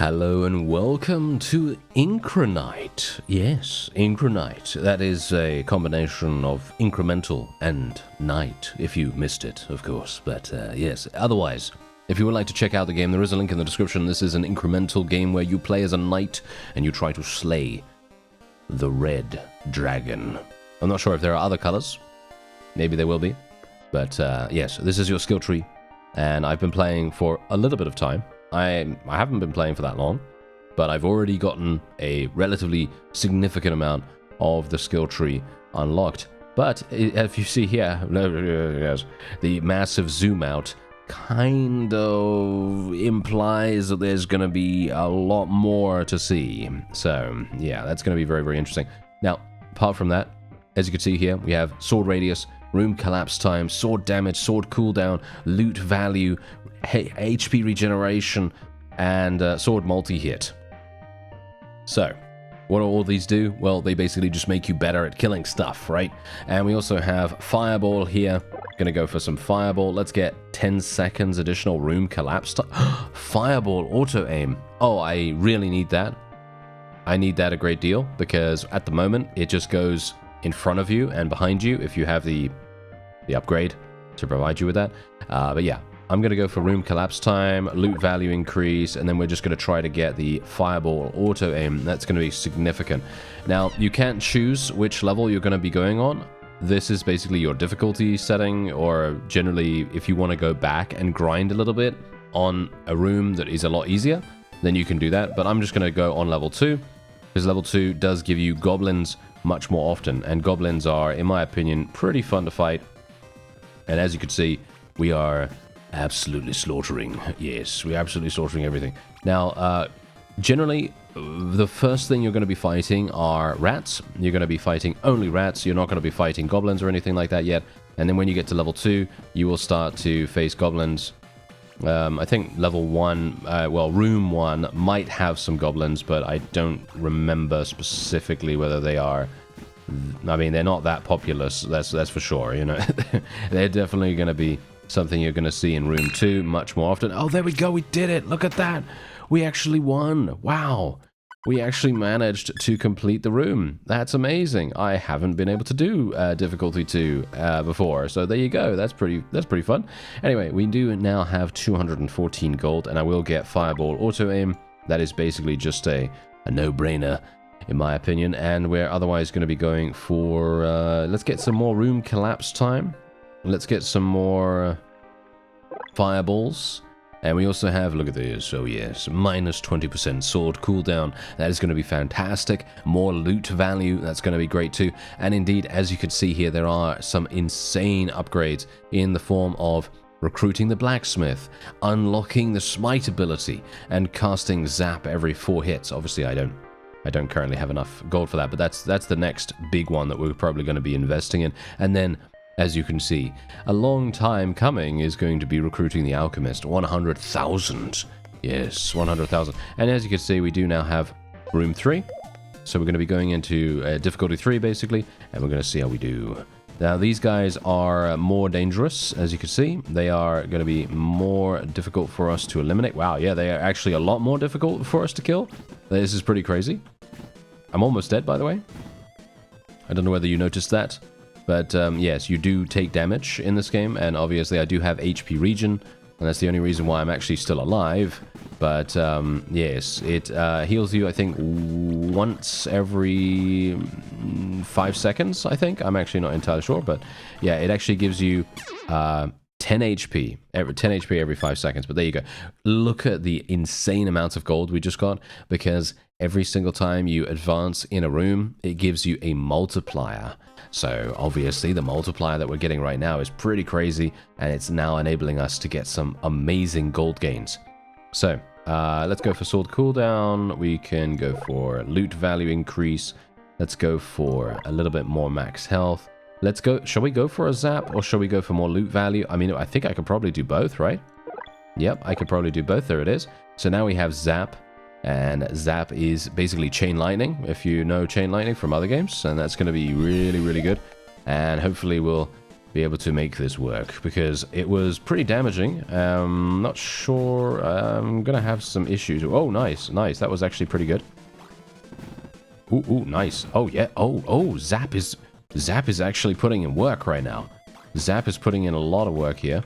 Hello and welcome to IncreKnight. Yes, IncreKnight. That is a combination of incremental and night, if you missed it, of course. But yes, otherwise, if you would like to check out the game, there is a link in the description. This is an incremental game where you play as a knight and you try to slay the red dragon. I'm not sure if there are other colors. Maybe there will be. But yes, this is your skill tree. And I've been playing for a little bit of time. I haven't been playing for that long, but I've already gotten a relatively significant amount of the skill tree unlocked. But if you see here, yes, the massive zoom out kind of implies that there's going to be a lot more to see. So yeah, that's going to be very, very interesting. Now, apart from that, as you can see here, we have sword radius, room collapse time, sword damage, sword cooldown, loot value, HP regeneration, and sword multi-hit. So, what do all these do? Well, they basically just make you better at killing stuff, right? And we also have fireball here. Gonna go for some fireball. Let's get 10 seconds additional room collapse time. Fireball auto aim. Oh, I really need that. I need that a great deal because at the moment it just goes in front of you and behind you if you have the upgrade to provide you with that. But yeah, I'm going to go for room collapse time, loot value increase, and then we're just going to try to get the fireball auto aim. That's going to be significant. Now, you can't choose which level you're going to be going on. This is basically your difficulty setting, or generally, if you want to go back and grind a little bit on a room that is a lot easier, then you can do that. But I'm just going to go on level 2, because level 2 does give you goblins much more often, and goblins are, in my opinion, pretty fun to fight. And as you can see, we are absolutely slaughtering. Yes, we're absolutely slaughtering everything. Now, generally, the first thing you're going to be fighting are rats. You're going to be fighting only rats. You're not going to be fighting goblins or anything like that yet. And then when you get to level 2, you will start to face goblins. I think level 1, well, room 1 might have some goblins, but I don't remember specifically whether they are. I mean, they're not that populous, that's for sure, you know. They're definitely going to be something you're going to see in room 2 much more often. Oh, there we go, we did it! Look at that! We actually won! Wow! We actually managed to complete the room. That's amazing. I haven't been able to do difficulty 2 before, so there you go. That's pretty fun. Anyway, we do now have 214 gold, and I will get fireball auto aim. That is basically just a no-brainer, in my opinion. And we're otherwise going to be going for let's get some more room collapse time. Let's get some more fireballs. And we also have, look at this, oh yes, minus 20% sword cooldown. That is going to be fantastic. More loot value, that's going to be great too. And indeed, as you can see here, there are some insane upgrades in the form of recruiting the Blacksmith, unlocking the Smite ability, and casting Zap every 4 hits. Obviously, I don't currently have enough gold for that, but that's the next big one that we're probably going to be investing in. And then, as you can see, a long time coming is going to be recruiting the alchemist. 100,000. Yes, 100,000. And as you can see, we do now have room 3. So we're going to be going into difficulty 3, basically, and we're going to see how we do. Now, these guys are more dangerous, as you can see. They are going to be more difficult for us to eliminate. Wow, yeah, they are actually a lot more difficult for us to kill. This is pretty crazy. I'm almost dead, by the way. I don't know whether you noticed that. But yes, you do take damage in this game, and obviously I do have HP regen, and that's the only reason why I'm actually still alive. But yes, it heals you, I think, once every 5 seconds, I think. I'm actually not entirely sure, but yeah, it actually gives you 10 HP, 10 HP every 5 seconds. But there you go. Look at the insane amounts of gold we just got, because every single time you advance in a room, it gives you a multiplier. So obviously the multiplier that we're getting right now is pretty crazy, and it's now enabling us to get some amazing gold gains. So let's go for sword cooldown. We can go for loot value increase. Let's go for a little bit more max health. Let's go. Shall we go for a zap, or shall we go for more loot value? I mean, I think I could probably do both, right? Yep, I could probably do both. There it is. So now we have zap. And Zap is basically Chain Lightning, if you know Chain Lightning from other games, and that's going to be really, really good. And hopefully we'll be able to make this work, because it was pretty damaging. Not sure. I'm gonna have some issues. Oh, nice, nice. That was actually pretty good. Ooh, ooh, nice. Oh yeah. Oh, Zap is actually putting in work right now. Zap is putting in a lot of work here.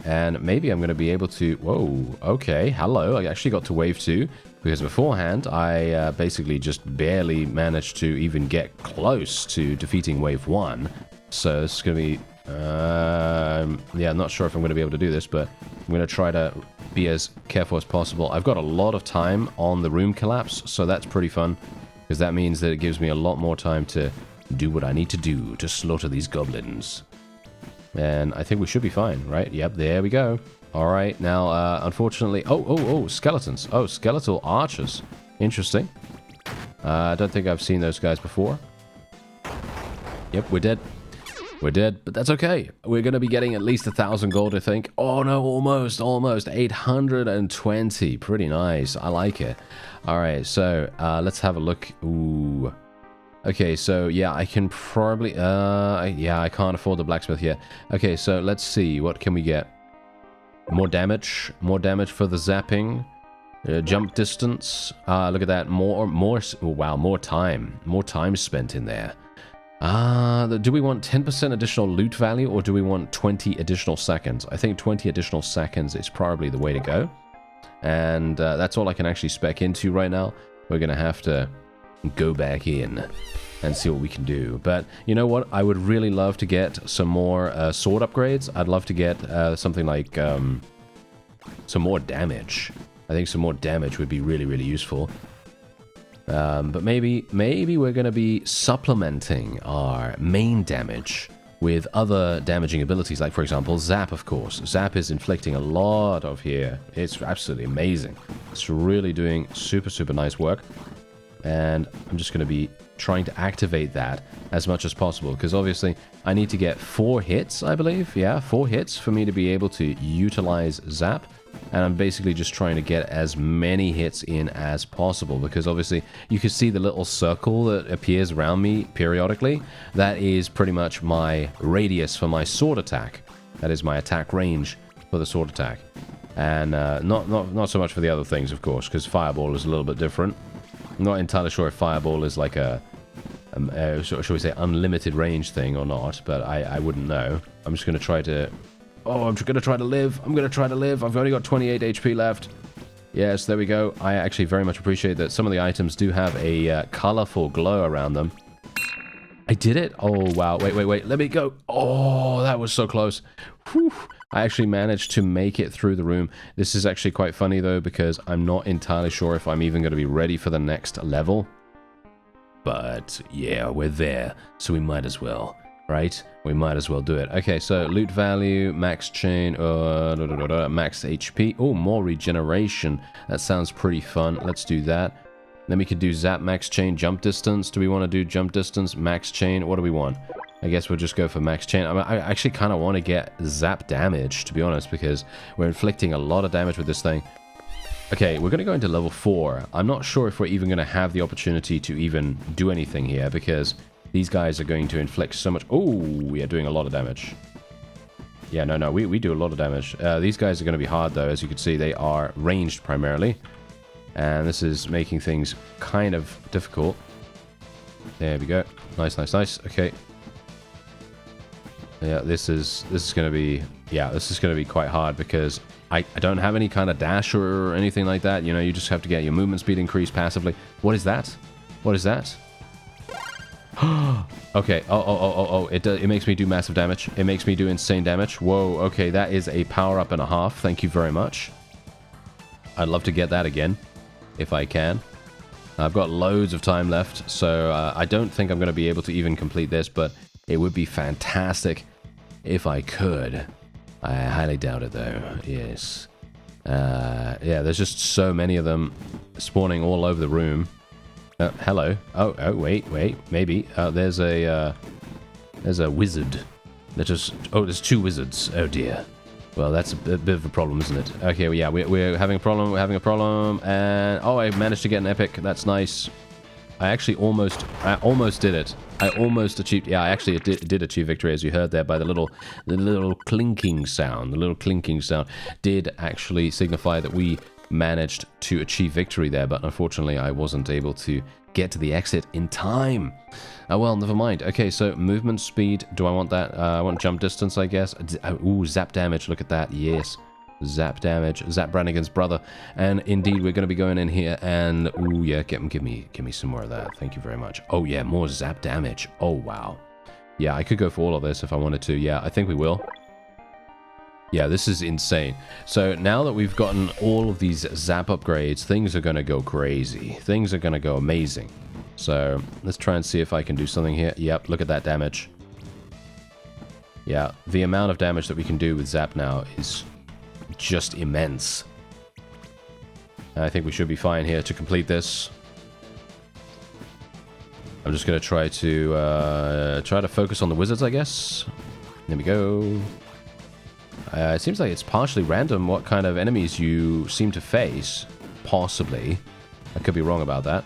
And maybe I'm going to be able to... Whoa, okay, hello. I actually got to wave 2, because beforehand I basically just barely managed to even get close to defeating wave 1. So it's going to be... yeah, I'm not sure if I'm going to be able to do this, but I'm going to try to be as careful as possible. I've got a lot of time on the room collapse, so that's pretty fun, because that means that it gives me a lot more time to do what I need to do to slaughter these goblins. And I think we should be fine, right? Yep, there we go. All right, now, unfortunately... Oh, skeletons. Oh, skeletal archers. Interesting. I don't think I've seen those guys before. Yep, we're dead. We're dead, but that's okay. We're going to be getting at least 1,000 gold, I think. Oh, no, almost. 820. Pretty nice. I like it. All right, so let's have a look. Ooh... Okay, so yeah, I can probably, yeah, I can't afford the blacksmith yet. Okay, so let's see, what can we get? More damage for the zapping, jump distance, look at that, wow, more time spent in there. Do we want 10% additional loot value, or do we want 20 additional seconds? I think 20 additional seconds is probably the way to go. And that's all I can actually spec into right now. We're gonna have to go back in and see what we can do. But you know what? I would really love to get some more sword upgrades. I'd love to get something like some more damage. I think some more damage would be really, really useful. But maybe we're going to be supplementing our main damage with other damaging abilities, like, for example, Zap, of course. Zap is inflicting a lot of here. It's absolutely amazing. It's really doing super, super nice work. And I'm just going to be trying to activate that as much as possible, because obviously I need to get 4 hits, I believe. Yeah, 4 hits for me to be able to utilize Zap. And I'm basically just trying to get as many hits in as possible, because obviously you can see the little circle that appears around me periodically. That is pretty much my radius for my sword attack. That is my attack range for the sword attack. And not so much for the other things, of course, because Fireball is a little bit different. I'm not entirely sure if Fireball is like a shall we say, unlimited range thing or not, but I wouldn't know. I'm just going to try to... Oh, I'm going to try to live. I'm going to try to live. I've only got 28 HP left. Yes, there we go. I actually very much appreciate that some of the items do have a colorful glow around them. I did it? Oh, wow. Wait. Let me go. Oh, that was so close. Whew. I actually managed to make it through the room. This is actually quite funny, though, because I'm not entirely sure if I'm even going to be ready for the next level. But, yeah, we're there, so we might as well, right? We might as well do it. Okay, so loot value, max chain, max HP. Oh, more regeneration. That sounds pretty fun. Let's do that. Then we could do Zap max chain, jump distance. Do we want to do jump distance, max chain? What do we want? I guess we'll just go for max chain. I actually kind of want to get Zap damage, to be honest, because we're inflicting a lot of damage with this thing. Okay, we're going to go into level 4. I'm not sure if we're even going to have the opportunity to even do anything here, because these guys are going to inflict so much... Oh, we are doing a lot of damage. Yeah, no, we do a lot of damage. These guys are going to be hard, though. As you can see, they are ranged primarily. And this is making things kind of difficult. There we go. Nice. Okay. Yeah, this is going to be... Yeah, this is going to be quite hard, because I don't have any kind of dash or anything like that. You know, you just have to get your movement speed increased passively. What is that? What is that? Okay. Oh. It makes me do massive damage. It makes me do insane damage. Whoa. Okay, that is a power-up and a half. Thank you very much. I'd love to get that again, if I can. I've got loads of time left, so I don't think I'm going to be able to even complete this, but it would be fantastic if I could. I highly doubt it, though. Yes. Yeah, there's just so many of them spawning all over the room. Hello. Oh, wait. Maybe. There's a wizard. There's 2 wizards. Oh, dear. Well, that's a bit of a problem, isn't it? Okay, well, yeah, we're having a problem. And... Oh, I managed to get an epic. That's nice. I actually almost did it. I almost achieved, yeah, I actually did achieve victory, as you heard there by the little clinking sound. The little clinking sound did actually signify that we managed to achieve victory there, but unfortunately I wasn't able to get to the exit in time. Oh well, never mind. Okay, so movement speed, do I want that? I want jump distance, I guess. Ooh, zap damage, look at that, yes. Zap damage, Zap Brannigan's brother. And indeed, we're going to be going in here and, ooh, yeah, give me some more of that. Thank you very much. Oh yeah, more zap damage. Oh wow. Yeah, I could go for all of this if I wanted to. Yeah, I think we will. Yeah, this is insane. So now that we've gotten all of these zap upgrades, things are going to go crazy. Things are going to go amazing. So let's try and see if I can do something here. Yep, look at that damage. Yeah, the amount of damage that we can do with zap now is just immense. I think we should be fine here to complete this. I'm just going to try to focus on the wizards, I guess. There we go. It seems like it's partially random what kind of enemies you seem to face. Possibly. I could be wrong about that.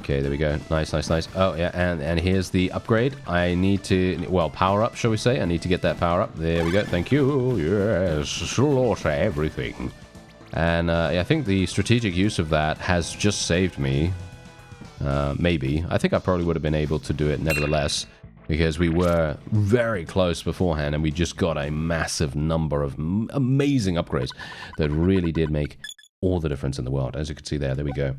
Okay, there we go. Nice, nice, nice. Oh, yeah, and here's the upgrade. I need to, well, power up, shall we say? I need to get that power up. There we go. Thank you. Yes, slaughter everything. And yeah, I think the strategic use of that has just saved me. Maybe. I think I probably would have been able to do it nevertheless, because we were very close beforehand, and we just got a massive number of amazing upgrades that really did make all the difference in the world. As you can see there we go.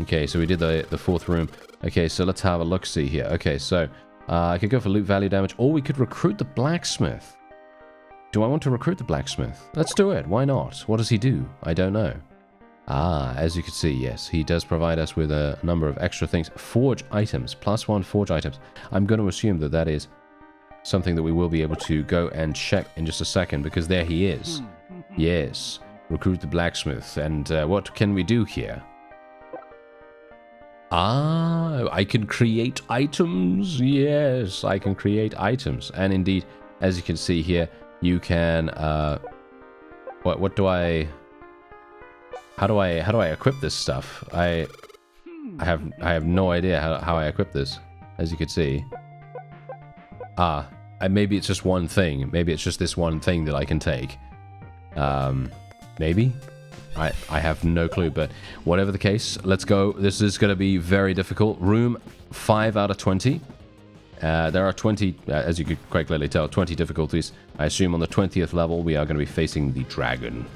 Okay, so we did the fourth room. Okay, so let's have a look-see here. Okay, so I could go for loot value damage, or we could recruit the Blacksmith. Do I want to recruit the Blacksmith? Let's do it. Why not? What does he do? I don't know. Ah, as you can see, yes, he does provide us with a number of extra things. Forge items, +1 forge items. I'm going to assume that that is something that we will be able to go and check in just a second, because there he is. Yes, recruit the Blacksmith. And what can we do here? Ah, I can create items. Yes, I can create items. And indeed, as you can see here, you can, what do I... How do I equip this stuff? I have no idea how I equip this, as you can see. Ah, maybe it's just one thing. Maybe it's just this one thing that I can take. Maybe? I have no clue, but whatever the case, let's go. This is going to be very difficult. Room 5 out of 20. There are 20, as you could quite clearly tell, 20 difficulties. I assume on the 20th level, we are going to be facing the dragon.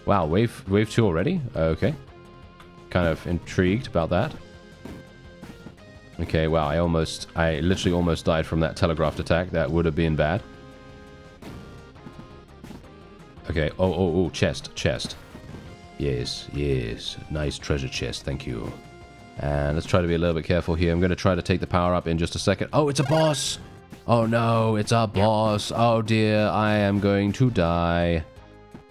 Wow, wave 2 already? Okay. Kind of intrigued about that. Okay, wow, I literally almost died from that telegraphed attack. That would have been bad. Okay, oh, chest. Yes, nice treasure chest, thank you. And let's try to be a little bit careful here. I'm going to try to take the power up in just a second. Oh, it's a boss! Oh no, it's a boss. Oh dear, I am going to die.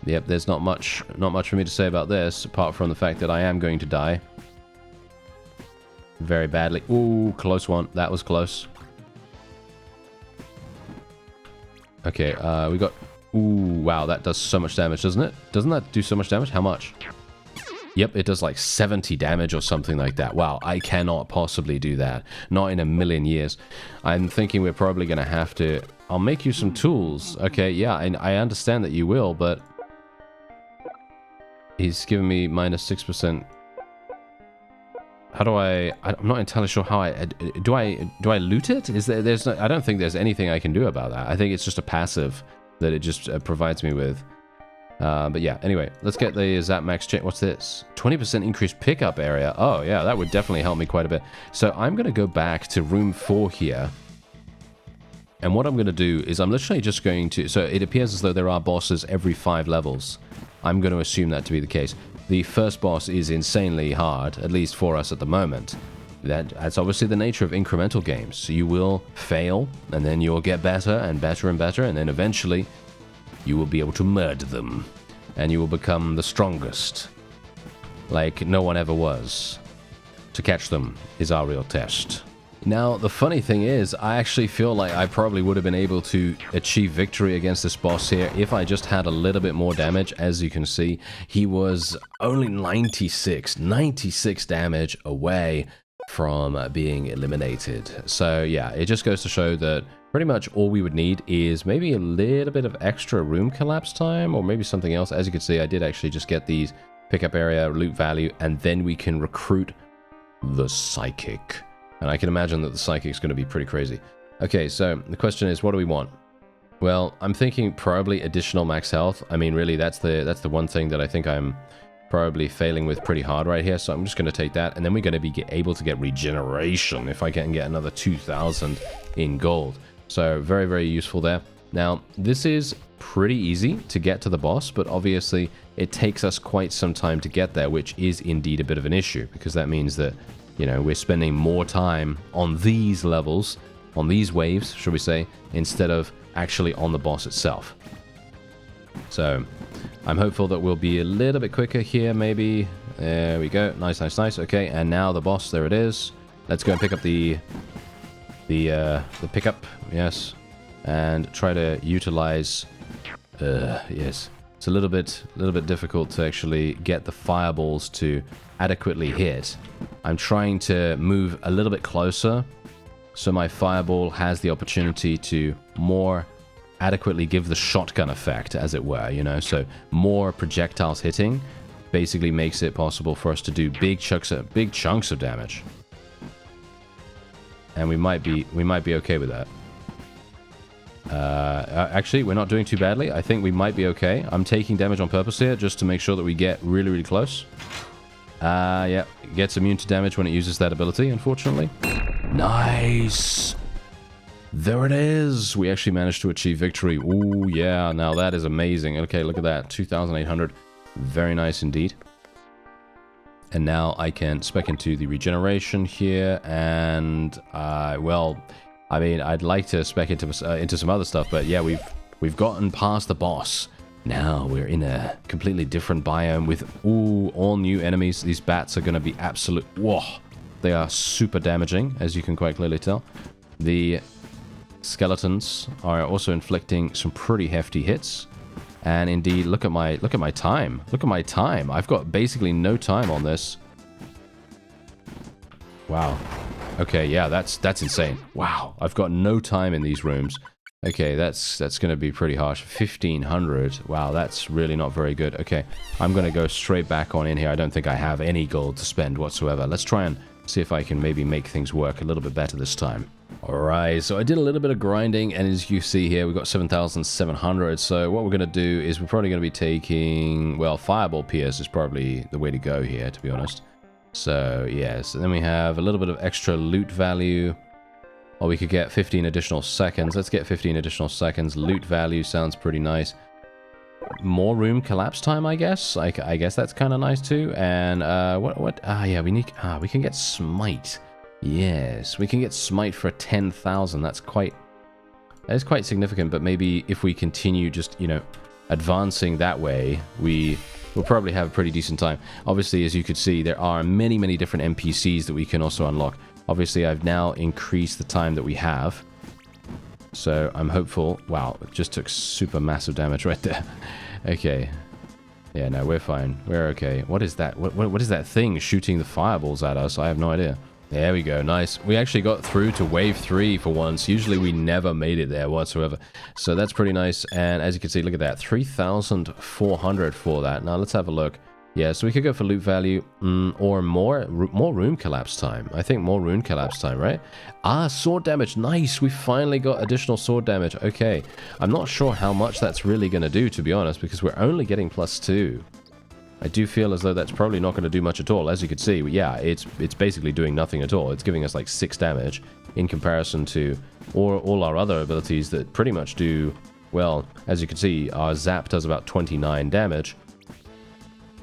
Yep, there's not much for me to say about this, apart from the fact that I am going to die. Very badly. Ooh, close one. That was close. Okay, we got... Ooh, wow, that does so much damage, doesn't it? Doesn't that do so much damage? How much? Yep, it does like 70 damage or something like that. Wow, I cannot possibly do that. Not in a million years. I'm thinking we're probably going to have to... I'll make you some tools. Okay, yeah, I understand that you will, but... He's giving me -6%. How do I'm not entirely sure how do I loot it? There's no, I don't think there's anything I can do about that. I think it's just a passive that it just provides me with. But yeah, anyway, let's get the Zap Max check. What's this? 20% increased pickup area. Oh yeah, that would definitely help me quite a bit. So I'm going to go back to room 4 here. And what I'm going to do is I'm literally just going to... So it appears as though there are bosses every 5 levels. I'm going to assume that to be the case. The first boss is insanely hard, at least for us at the moment. That's obviously the nature of incremental games. You will fail, and then you'll get better and better and better, and then eventually you will be able to murder them. And you will become the strongest. Like no one ever was. To catch them is our real test. Now, the funny thing is, I actually feel like I probably would have been able to achieve victory against this boss here if I just had a little bit more damage. As you can see, he was only 96 damage away from being eliminated. So yeah, it just goes to show that pretty much all we would need is maybe a little bit of extra room collapse time, or maybe something else. As you can see, I did actually just get these pickup area, loot value, and then we can recruit the Psychic. And I can imagine that the Psychic's going to be pretty crazy. Okay, so the question is, what do we want? Well, I'm thinking probably additional max health. I mean, really, that's the one thing that I think I'm probably failing with pretty hard right here. So I'm just going to take that, and then we're going to be able to get regeneration if I can get another 2,000 in gold. So very, very useful there. Now, this is pretty easy to get to the boss, but obviously it takes us quite some time to get there, which is indeed a bit of an issue, because that means that, you know, we're spending more time on these levels, on these waves, should we say, instead of actually on the boss itself. So I'm hopeful that we'll be a little bit quicker here, maybe. There we go. Nice, nice, nice. Okay, and now the boss, there it is. Let's go and pick up the pickup, yes, and try to utilize. Yes, it's a little bit difficult to actually get the fireballs to adequately hit. I'm trying to move a little bit closer so my fireball has the opportunity to more adequately give the shotgun effect, as it were, you know. So more projectiles hitting basically makes it possible for us to do big chunks of damage. And we might be okay with that. Actually, we're not doing too badly. I think we might be okay. I'm taking damage on purpose here just to make sure that we get really, really close. Yeah, it gets immune to damage when it uses that ability, unfortunately. Nice! There it is! We actually managed to achieve victory. Ooh, yeah, now that is amazing. Okay, look at that. 2,800. Very nice indeed. And now I can spec into the regeneration here, and, well, I mean, I'd like to spec into some other stuff, but yeah, we've gotten past the boss. Now we're in a completely different biome with, ooh, all new enemies. These bats are going to be absolute... Whoa! They are super damaging, as you can quite clearly tell. The skeletons are also inflicting some pretty hefty hits. And indeed, look at my time. Look at my time. I've got basically no time on this. Wow. Okay, yeah, that's insane. Wow, I've got no time in these rooms. Okay, that's going to be pretty harsh. 1,500. Wow, that's really not very good. Okay, I'm going to go straight back on in here. I don't think I have any gold to spend whatsoever. Let's try and see if I can maybe make things work a little bit better this time. Alright, so I did a little bit of grinding, and as you see here, we've got 7,700. So what we're going to do is we're probably going to be taking... Well, Fireball Pierce is probably the way to go here, to be honest. So, yes, and then we have a little bit of extra loot value. Or we could get 15 additional seconds. Let's get 15 additional seconds. Loot value sounds pretty nice. More room collapse time, I guess. I guess that's kind of nice too. And what? Ah, yeah, we can get Smite. Yes, we can get Smite for 10,000. That is quite significant. But maybe if we continue just, you know, advancing that way, we'll probably have a pretty decent time. Obviously, as you could see, there are many different NPCs that we can also unlock. Obviously, I've now increased the time that we have. So I'm hopeful. Wow, it just took super massive damage right there. Okay. Yeah, no, we're fine. We're okay. What is that? What is that thing shooting the fireballs at us? I have no idea. There we go. Nice. We actually got through to wave 3 for once. Usually we never made it there whatsoever. So that's pretty nice. And as you can see, look at that. 3,400 for that. Now let's have a look. Yeah, so we could go for loot value or more rune collapse time. I think more rune collapse time, right? Ah, sword damage. Nice. We finally got additional sword damage. Okay. I'm not sure how much that's really going to do, to be honest, because we're only getting +2. I do feel as though that's probably not going to do much at all. As you can see, yeah, it's basically doing nothing at all. It's giving us like 6 damage in comparison to all our other abilities that pretty much do, well, as you can see, our zap does about 29 damage.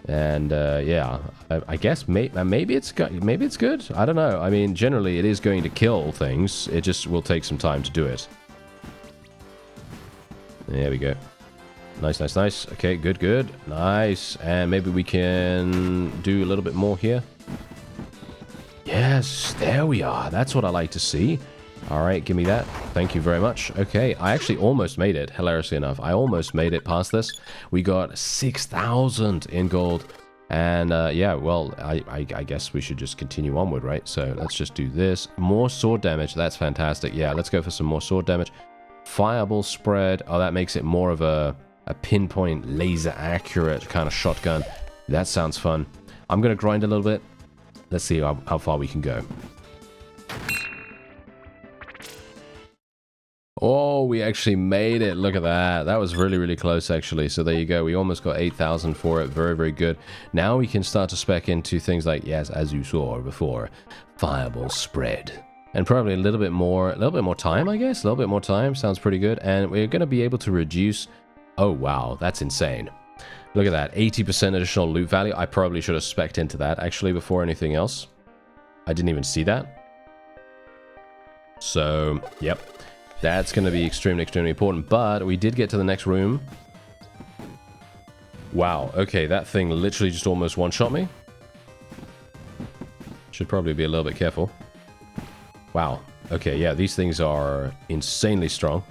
And yeah, I guess maybe it's good. I don't know. I mean, generally it is going to kill things. It just will take some time to do it. There we go. Nice, nice, nice. Okay, good, good. Nice. And maybe we can do a little bit more here. Yes, there we are. That's what I like to see. All right, give me that. Thank you very much. Okay, I actually almost made it, hilariously enough. I almost made it past this. We got 6,000 in gold. And yeah, well, I guess we should just continue onward, right? So let's just do this. More sword damage. That's fantastic. Yeah, let's go for some more sword damage. Fireball spread. Oh, that makes it more of a pinpoint, laser accurate kind of shotgun. That sounds fun. I'm going to grind a little bit. Let's see how far we can go. Oh, we actually made it. Look at that. That was really, really close, actually. So there you go. We almost got 8,000 for it. Very, very good. Now we can start to spec into things like, yes, as you saw before, fireball spread. And probably a little bit more time, I guess. A little bit more time. Sounds pretty good. And we're going to be able to reduce... Oh, wow. That's insane. Look at that. 80% additional loot value. I probably should have spec'd into that, actually, before anything else. I didn't even see that. So, yep. That's going to be extremely, extremely important. But we did get to the next room. Wow. Okay, that thing literally just almost one-shot me. Should probably be a little bit careful. Wow. Okay, yeah, these things are insanely strong.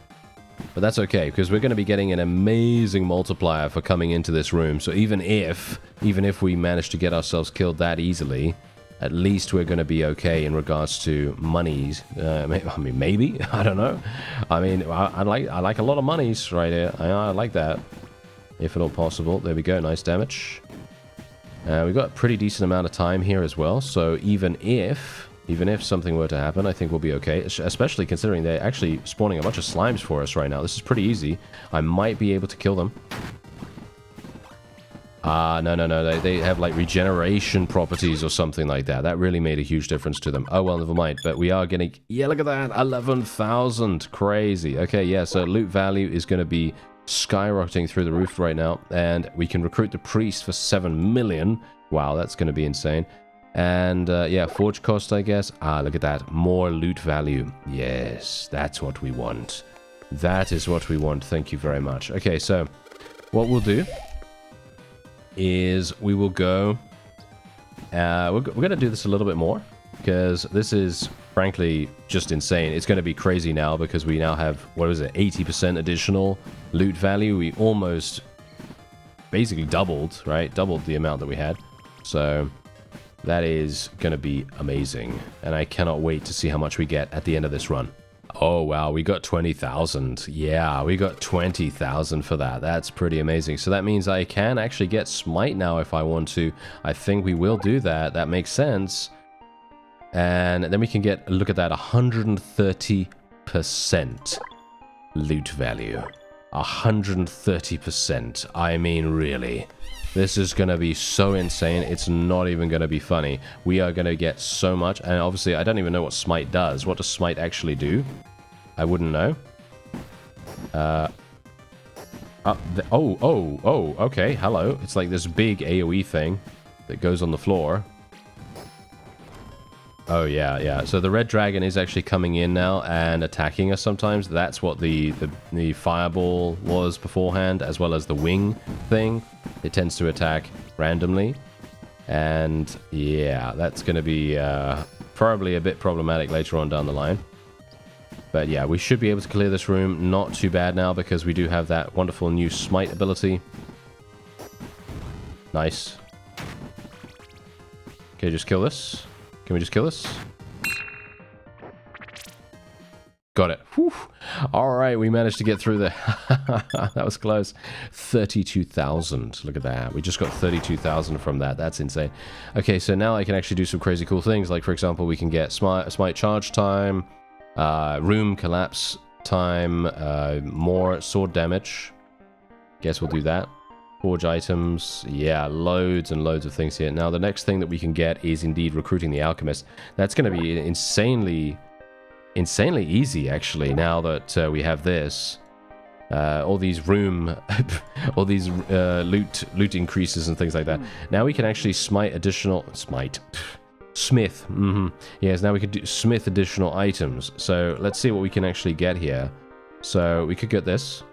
But that's okay, because we're going to be getting an amazing multiplier for coming into this room. So even if we manage to get ourselves killed that easily... At least we're going to be okay in regards to monies. I mean, maybe. I don't know. I mean, I like a lot of monies right here. I like that. If at all possible. There we go. Nice damage. We've got a pretty decent amount of time here as well. So even if something were to happen, I think we'll be okay. Especially considering they're actually spawning a bunch of slimes for us right now. This is pretty easy. I might be able to kill them. No. They have, like, regeneration properties or something like that. That really made a huge difference to them. Oh, well, never mind. But we are getting... Yeah, look at that. 11,000. Crazy. Okay, yeah, so loot value is going to be skyrocketing through the roof right now. And we can recruit the priest for 7 million. Wow, that's going to be insane. And, yeah, forge cost, I guess. Look at that. More loot value. Yes, that's what we want. That is what we want. Thank you very much. Okay, so what we'll do... is we will go... we're going to do this a little bit more, because this is, frankly, just insane. It's going to be crazy now, because we now have, what is it, 80% additional loot value. We almost basically doubled, right? Doubled the amount that we had. So that is going to be amazing. And I cannot wait to see how much we get at the end of this run. Oh, wow, we got 20,000. Yeah, we got 20,000 for that. That's pretty amazing. So that means I can actually get Smite now if I want to. I think we will do that. That makes sense. And then we can get, look at that, 130% loot value. 130%. I mean, really. This is going to be so insane, it's not even going to be funny. We are going to get so much, and obviously I don't even know what Smite does. What does Smite actually do? I wouldn't know. Okay, hello. It's like this big AoE thing that goes on the floor. Oh, yeah. So the red dragon is actually coming in now and attacking us sometimes. That's what the fireball was beforehand, as well as the wing thing. It tends to attack randomly. And yeah, that's going to be probably a bit problematic later on down the line. But yeah, we should be able to clear this room. Not too bad now, because we do have that wonderful new Smite ability. Nice. Okay, just kill this. Can we just kill this? Got it. Whew. All right, we managed to get through there. That was close. 32,000. Look at that. We just got 32,000 from that. That's insane. Okay, so now I can actually do some crazy cool things. Like, for example, we can get Smite charge time, room collapse time, more sword damage. Guess we'll do that. Forge items, yeah, loads and loads of things here. Now, the next thing that we can get is indeed recruiting the alchemist. That's going to be insanely easy, actually, now that we have this. All these room, all these loot increases and things like that. Now we can actually smite additional... Smith. Yes, now we could do smith additional items. So let's see what we can actually get here. So we could get this.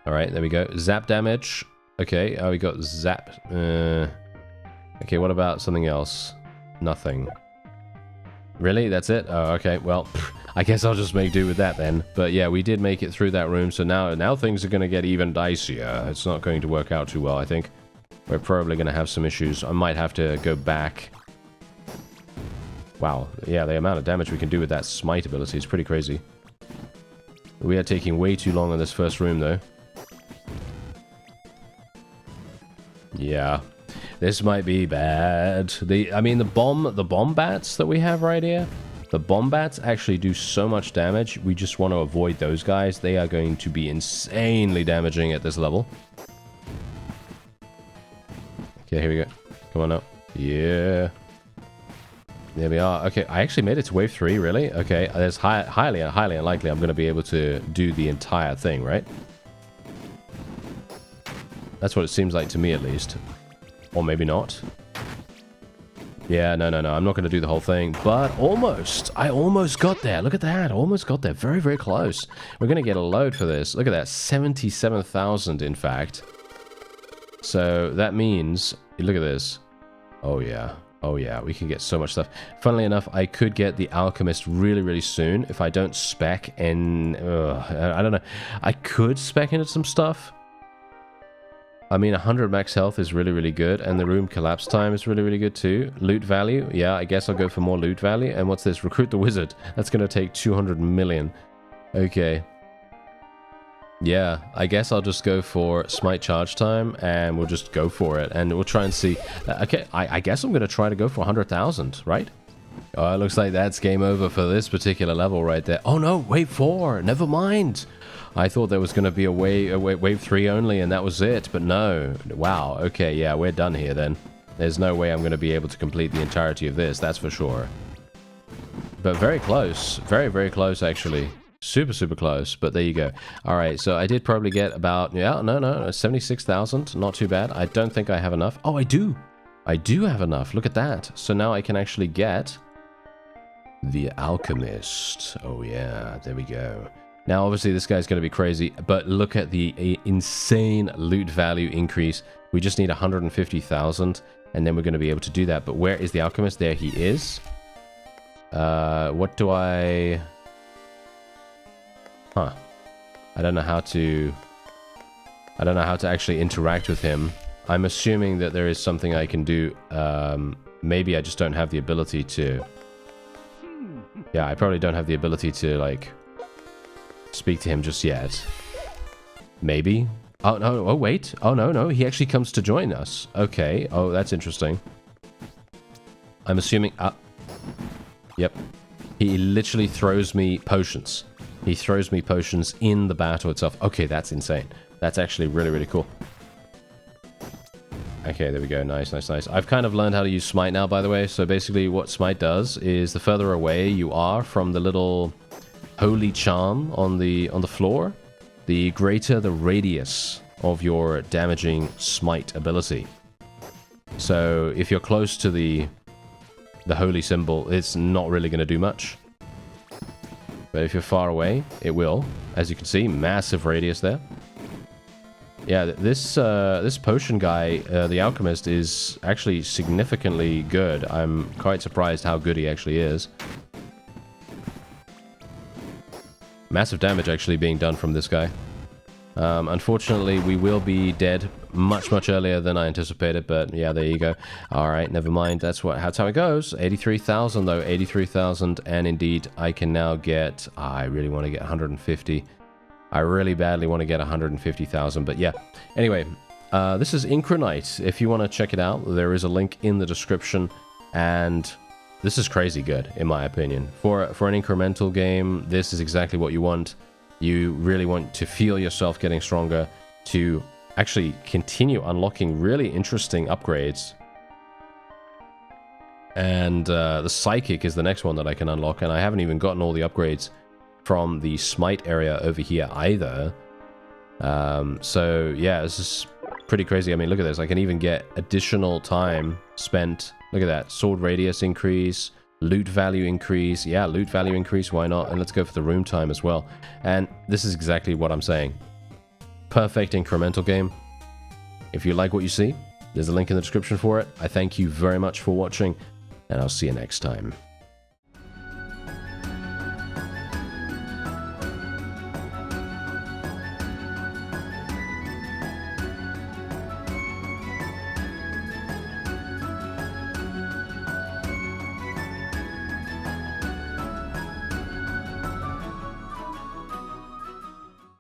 All right, there we go. Zap damage. Okay, we got zap. Okay, what about something else? Nothing. Really? That's it? Oh, okay. Well, I guess I'll just make do with that then. But yeah, we did make it through that room, so now things are going to get even dicier. It's not going to work out too well, I think. We're probably going to have some issues. I might have to go back. Wow. Yeah, the amount of damage we can do with that Smite ability is pretty crazy. We are taking way too long in this first room, though. Yeah. This might be bad. I mean, the bomb bats that we have right here, the bomb bats actually do so much damage. We just want to avoid those guys. They are going to be insanely damaging at this level. Okay, here we go. Come on up. Yeah. There we are. Okay, I actually made it to wave 3, really? Okay, there's highly unlikely I'm going to be able to do the entire thing, right? That's what it seems like to me, at least. Or maybe not. Yeah, no. I'm not going to do the whole thing. But almost. I almost got there. Look at that. Almost got there. Very, very close. We're going to get a load for this. Look at that. 77,000, in fact. So that means... Look at this. Oh, yeah. Oh, yeah. We can get so much stuff. Funnily enough, I could get the alchemist really, really soon if I don't spec in... I don't know. I could spec into some stuff. I mean, 100 max health is really, really good, and the room collapse time is really, really good too. Loot value, yeah, I guess I'll go for more loot value. And what's this? Recruit the wizard. That's going to take 200 million. Okay. Yeah, I guess I'll just go for Smite charge time, and we'll just go for it, and we'll try and see. Okay, I guess I'm going to try to go for 100,000, right? Oh, it looks like that's game over for this particular level right there. Oh no, wave 4, never mind. I thought there was going to be a wave 3 only, and that was it, but no. Wow, okay, yeah, we're done here then. There's no way I'm going to be able to complete the entirety of this, that's for sure. But very close. Very, very close, actually. Super, super close, but there you go. Alright, so I did probably get about, yeah, no, 76,000. Not too bad. I don't think I have enough. Oh, I do. I do have enough. Look at that. So now I can actually get the alchemist. Oh, yeah, there we go. Now, obviously, this guy's going to be crazy, but look at the insane loot value increase. We just need 150,000, and then we're going to be able to do that. But where is the alchemist? There he is. What do I... Huh. I don't know how to actually interact with him. I'm assuming that there is something I can do. Maybe I just don't have the ability to... Yeah, I probably don't have the ability to, like... speak to him just yet. Maybe. Oh, no. Oh, wait. Oh, no. He actually comes to join us. Okay. Oh, that's interesting. I'm assuming... Yep. He literally throws me potions. He throws me potions in the battle itself. Okay, that's insane. That's actually really, really cool. Okay, there we go. Nice. I've kind of learned how to use Smite now, by the way. So basically what Smite does is the further away you are from the little... holy charm on the floor, the greater the radius of your damaging smite ability. So if you're close to the holy symbol, it's not really going to do much. But if you're far away, it will. As you can see, massive radius there. Yeah, this potion guy, the alchemist, is actually significantly good. I'm quite surprised how good he actually is. Massive damage actually being done from this guy. Unfortunately, we will be dead much, much earlier than I anticipated, but yeah, there you go. Alright, never mind. That's how it goes. 83,000 though, 83,000, and indeed, I can now get... I really want to get 150. I really badly want to get 150,000, but yeah. Anyway, this is IncreKnight. If you want to check it out, there is a link in the description, and... this is crazy good, in my opinion. For an incremental game, this is exactly what you want. You really want to feel yourself getting stronger, to actually continue unlocking really interesting upgrades. And the Psychic is the next one that I can unlock, and I haven't even gotten all the upgrades from the Smite area over here either. So yeah, this is pretty crazy. I mean, look at this. I can even get additional time spent. Look at that. Sword radius increase, loot value increase. Yeah, loot value increase, why not? And let's go for the room time as well. And this is exactly what I'm saying. Perfect incremental game. If you like what you see, there's a link in the description for it. I thank you very much for watching. and I'll see you next time.